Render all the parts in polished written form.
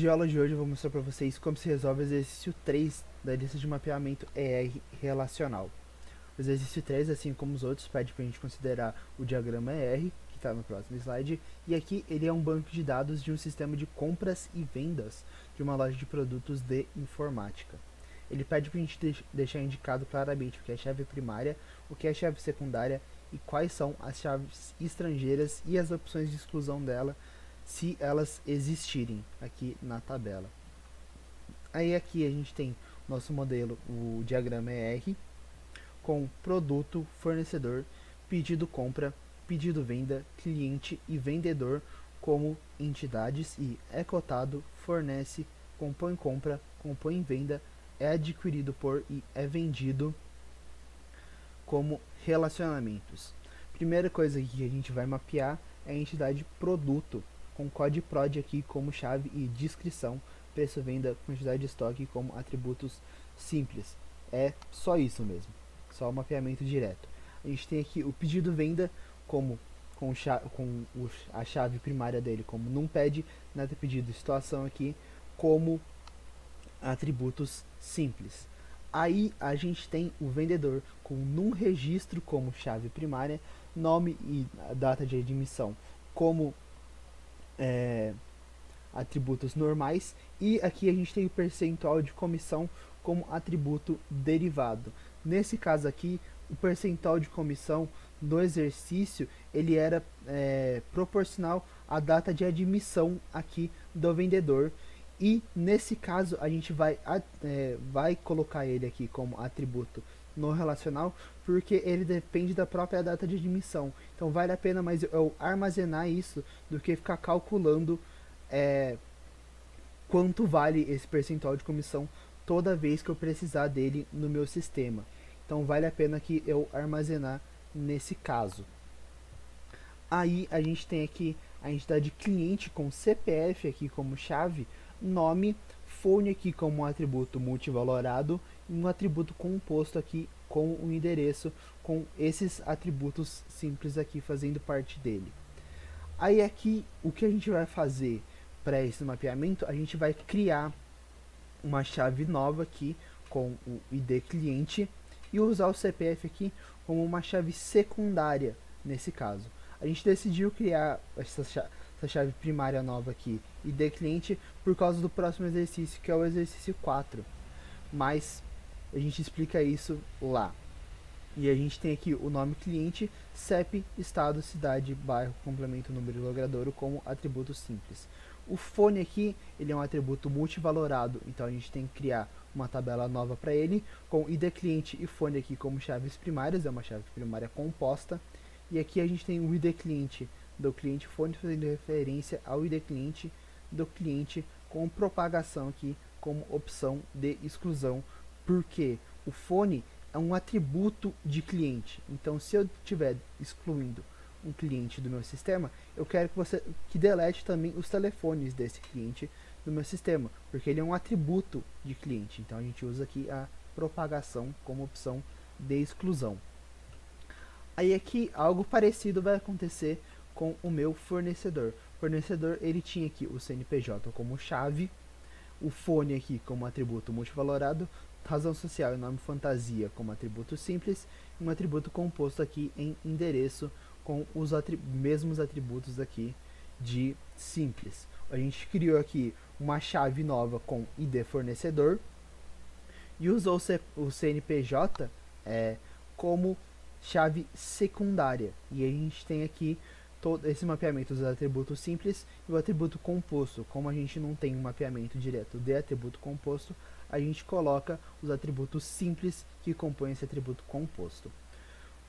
vídeo aula de hoje eu vou mostrar para vocês como se resolve o exercício 3 da lista de mapeamento ER relacional. O exercício 3, assim como os outros, pede para a gente considerar o diagrama ER, que está no próximo slide, e aqui ele é um banco de dados de um sistema de compras e vendas de uma loja de produtos de informática. Ele pede para a gente deixar indicado claramente o que é chave primária, o que é chave secundária e quais são as chaves estrangeiras e as opções de exclusão dela, se elas existirem aqui na tabela. Aí aqui a gente tem nosso modelo, o diagrama ER, com produto, fornecedor, pedido compra, pedido venda, cliente e vendedor como entidades e é cotado, fornece, compõe compra, compõe venda, é adquirido por e é vendido como relacionamentos. Primeira coisa que a gente vai mapear é a entidade produto, com código PROD aqui como chave e descrição, preço, venda, quantidade de estoque como atributos simples. É só isso mesmo, só o mapeamento direto. A gente tem aqui o pedido venda como a chave primária dele como NumPad, nada pedido situação aqui como atributos simples. Aí a gente tem o vendedor com num registro como chave primária, nome e data de admissão como atributos normais, e aqui a gente tem o percentual de comissão como atributo derivado. Nesse caso aqui, o percentual de comissão no exercício ele era proporcional à data de admissão aqui do vendedor, e nesse caso a gente vai colocar ele aqui como atributo no relacional, porque ele depende da própria data de admissão. Então vale a pena mais eu armazenar isso do que ficar calculando quanto vale esse percentual de comissão toda vez que eu precisar dele no meu sistema. Então vale a pena que eu armazenar nesse caso. Aí a gente tem aqui a entidade cliente com CPF aqui como chave, nome, fone aqui como um atributo multivalorado e um atributo composto aqui com o endereço, com esses atributos simples aqui fazendo parte dele. Aí aqui o que a gente vai fazer para esse mapeamento, a gente vai criar uma chave nova aqui com o ID cliente e usar o CPF aqui como uma chave secundária nesse caso. A gente decidiu criar essa chave primária nova aqui, ID cliente, por causa do próximo exercício, que é o exercício 4. Mas a gente explica isso lá. E a gente tem aqui o nome cliente, CEP, estado, cidade, bairro, complemento, número de logradouro como atributo simples. O fone aqui, ele é um atributo multivalorado, então a gente tem que criar uma tabela nova para ele, com ID cliente e fone aqui como chaves primárias, é uma chave primária composta. E aqui a gente tem o ID cliente do cliente fone, fazendo referência ao ID cliente do cliente, com propagação aqui como opção de exclusão, porque o fone é um atributo de cliente. Então se eu estiver excluindo um cliente do meu sistema, eu quero que você delete também os telefones desse cliente do meu sistema, porque ele é um atributo de cliente. Então a gente usa aqui a propagação como opção de exclusão. Aí aqui algo parecido vai acontecer com o meu fornecedor. O fornecedor ele tinha aqui o CNPJ como chave, o fone aqui como atributo multivalorado, razão social e nome fantasia como atributo simples, e um atributo composto aqui em endereço com os mesmos atributos aqui de simples. A gente criou aqui uma chave nova com ID fornecedor e usou o CNPJ como chave secundária. E a gente tem aqui todo esse mapeamento dos atributos simples e o atributo composto. Como a gente não tem um mapeamento direto de atributo composto, a gente coloca os atributos simples que compõem esse atributo composto.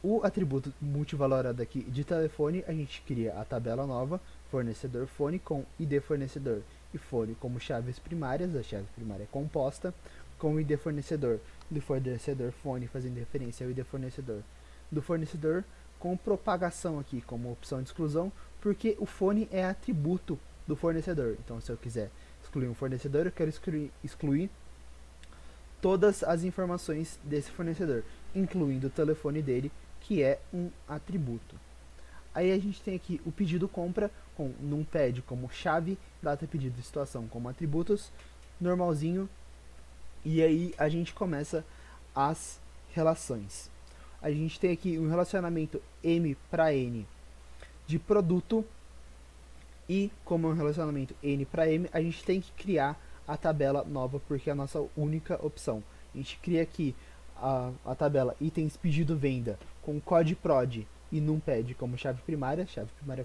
O atributo multivalorado aqui de telefone, a gente cria a tabela nova, fornecedor fone com ID fornecedor e fone como chaves primárias, a chave primária é composta, com o ID fornecedor do fornecedor fone, fazendo referência ao ID fornecedor do fornecedor, com propagação aqui como opção de exclusão, porque o fone é atributo do fornecedor. Então se eu quiser excluir um fornecedor, eu quero excluir todas as informações desse fornecedor, incluindo o telefone dele, que é um atributo. Aí a gente tem aqui o pedido compra com numpad como chave, data pedido e situação como atributos, normalzinho. E aí a gente começa as relações. A gente tem aqui um relacionamento M para N de produto, e como é um relacionamento N para M, a gente tem que criar a tabela nova, porque é a nossa única opção. A gente cria aqui a tabela itens pedido venda com code_prod e numpad como chave primária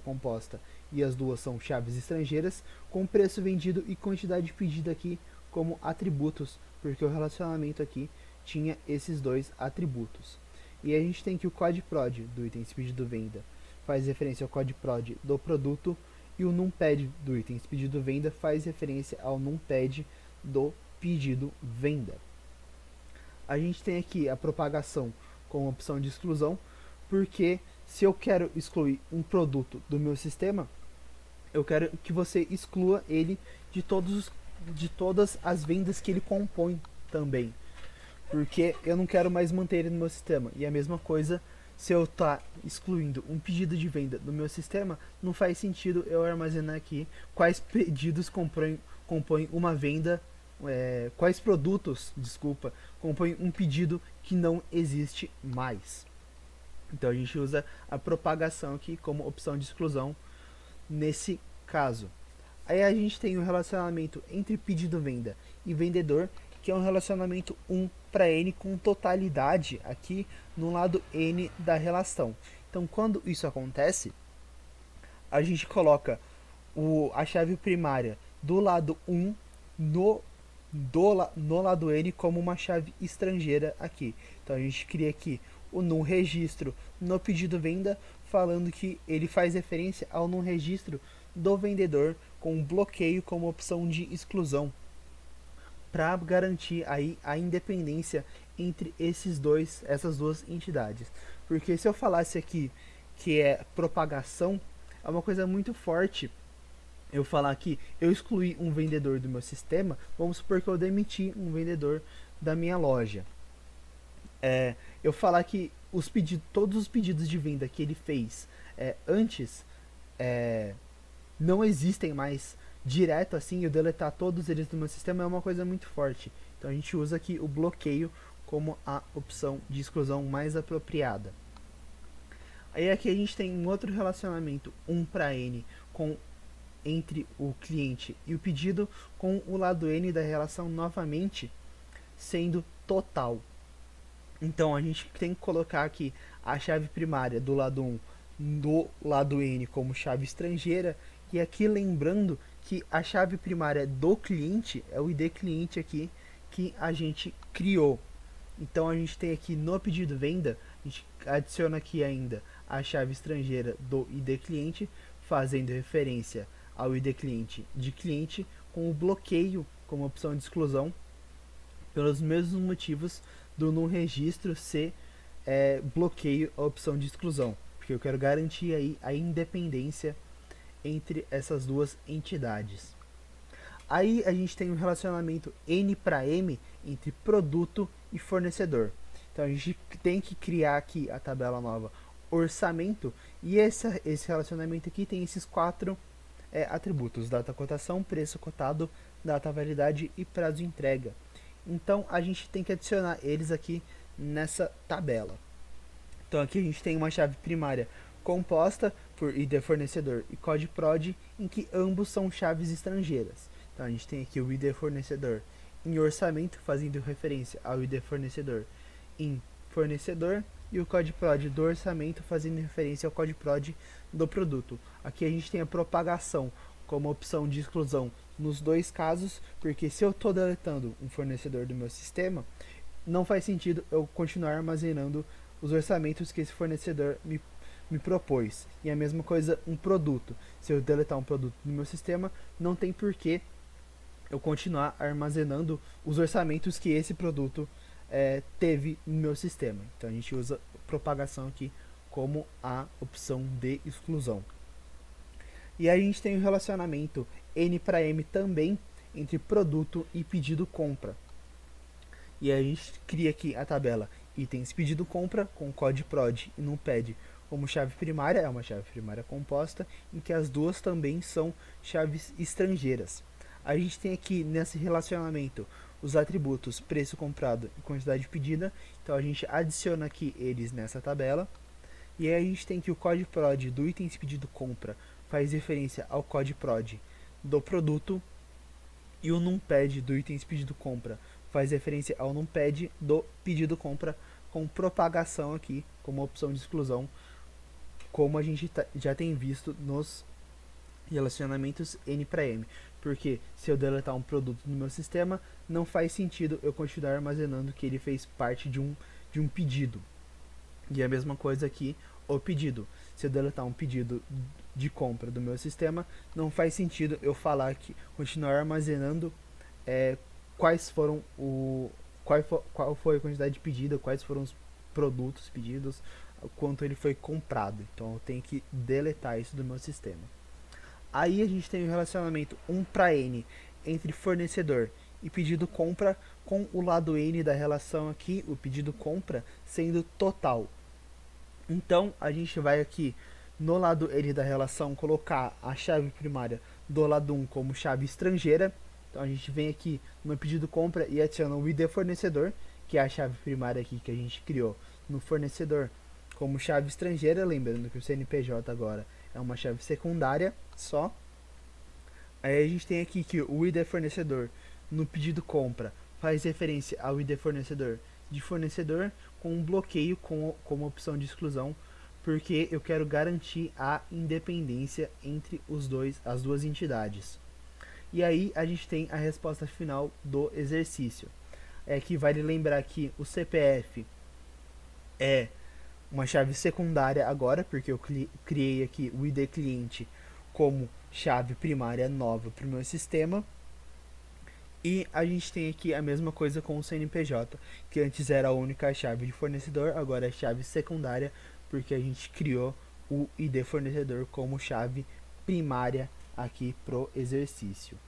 composta, e as duas são chaves estrangeiras, com preço vendido e quantidade pedida aqui como atributos, porque o relacionamento aqui tinha esses dois atributos. E a gente tem que o code_prod do itens pedido venda faz referência ao code_prod do produto, e o numpad do itens pedido venda faz referência ao numpad do pedido venda. A gente tem aqui a propagação com opção de exclusão, porque se eu quero excluir um produto do meu sistema, eu quero que você exclua ele de todas as vendas que ele compõe também, porque eu não quero mais manter ele no meu sistema. E a mesma coisa, se eu estar excluindo um pedido de venda do meu sistema, não faz sentido eu armazenar aqui quais pedidos compõem uma venda, quais produtos, desculpa, compõem um pedido que não existe mais. Então a gente usa a propagação aqui como opção de exclusão nesse caso. Aí a gente tem o relacionamento entre pedido-venda e vendedor, que é um relacionamento 1 para N com totalidade aqui no lado N da relação. Então quando isso acontece, a gente coloca a chave primária do lado 1 no lado N como uma chave estrangeira aqui. Então a gente cria aqui o num registro no pedido venda, falando que ele faz referência ao num registro do vendedor com bloqueio como opção de exclusão, para garantir aí a independência entre essas duas entidades. Porque se eu falasse aqui que é propagação, é uma coisa muito forte eu falar que eu excluí um vendedor do meu sistema. Vamos supor que eu demiti um vendedor da minha loja. Eu falar que todos os pedidos de venda que ele fez antes não existem mais direto assim, eu deletar todos eles do meu sistema é uma coisa muito forte. Então a gente usa aqui o bloqueio como a opção de exclusão mais apropriada. Aí aqui a gente tem um outro relacionamento 1 para N entre o cliente e o pedido, com o lado N da relação novamente sendo total. Então a gente tem que colocar aqui a chave primária do lado 1 do lado N como chave estrangeira, e aqui lembrando que a chave primária do cliente é o ID cliente aqui que a gente criou. Então a gente tem aqui no pedido venda, a gente adiciona aqui ainda a chave estrangeira do ID cliente, fazendo referência ao ID cliente de cliente, com o bloqueio como opção de exclusão, pelos mesmos motivos do num registro ser bloqueio a opção de exclusão, porque eu quero garantir aí a independência entre essas duas entidades. Aí a gente tem um relacionamento N para M entre produto e fornecedor. Então a gente tem que criar aqui a tabela nova orçamento, e esse relacionamento aqui tem esses quatro atributos: data cotação, preço cotado, data validade e prazo de entrega. Então a gente tem que adicionar eles aqui nessa tabela. Então aqui a gente tem uma chave primária composta por ID fornecedor e code_prod, em que ambos são chaves estrangeiras. Então a gente tem aqui o ID fornecedor em orçamento, fazendo referência ao ID fornecedor em fornecedor, e o code_prod do orçamento, fazendo referência ao code_prod do produto. Aqui a gente tem a propagação como opção de exclusão nos dois casos, porque se eu estou deletando um fornecedor do meu sistema, não faz sentido eu continuar armazenando os orçamentos que esse fornecedor me propôs. E a mesma coisa um produto. Se eu deletar um produto do meu sistema, não tem porquê eu continuar armazenando os orçamentos que esse produto teve no meu sistema. Então a gente usa propagação aqui como a opção de exclusão. E aí a gente tem o relacionamento N para M também entre produto e pedido compra. E aí a gente cria aqui a tabela itens pedido compra com code_prod e numpad como chave primária, é uma chave primária composta, em que as duas também são chaves estrangeiras. A gente tem aqui nesse relacionamento os atributos preço comprado e quantidade pedida, então a gente adiciona aqui eles nessa tabela. E aí a gente tem que o código prod do itens pedido compra faz referência ao código prod do produto, e o numpad do itens pedido compra faz referência ao numpad do pedido compra, com propagação aqui como opção de exclusão, como a gente já tem visto nos relacionamentos N para M. Porque se eu deletar um produto no meu sistema, não faz sentido eu continuar armazenando que ele fez parte de um pedido. E a mesma coisa aqui, o pedido. Se eu deletar um pedido de compra do meu sistema, não faz sentido eu falar que continuar armazenando quais foram qual foi a quantidade pedida, quais foram os produtos pedidos, quanto ele foi comprado. Então eu tenho que deletar isso do meu sistema. Aí a gente tem o relacionamento 1 para N entre fornecedor e pedido compra, com o lado N da relação aqui, o pedido compra, sendo total. Então a gente vai aqui no lado N da relação colocar a chave primária do lado 1 como chave estrangeira. Então a gente vem aqui no pedido compra e adiciona o ID fornecedor, que é a chave primária aqui que a gente criou no fornecedor como chave estrangeira, lembrando que o CNPJ agora é uma chave secundária só. Aí a gente tem aqui que o ID fornecedor no pedido compra faz referência ao ID fornecedor de fornecedor, com um bloqueio como opção de exclusão, porque eu quero garantir a independência entre as duas entidades. E aí a gente tem a resposta final do exercício. Que vale lembrar que o CPF é uma chave secundária agora, porque eu criei aqui o ID cliente como chave primária nova para o meu sistema. E a gente tem aqui a mesma coisa com o CNPJ, que antes era a única chave de fornecedor, agora é chave secundária, porque a gente criou o ID fornecedor como chave primária aqui pro exercício.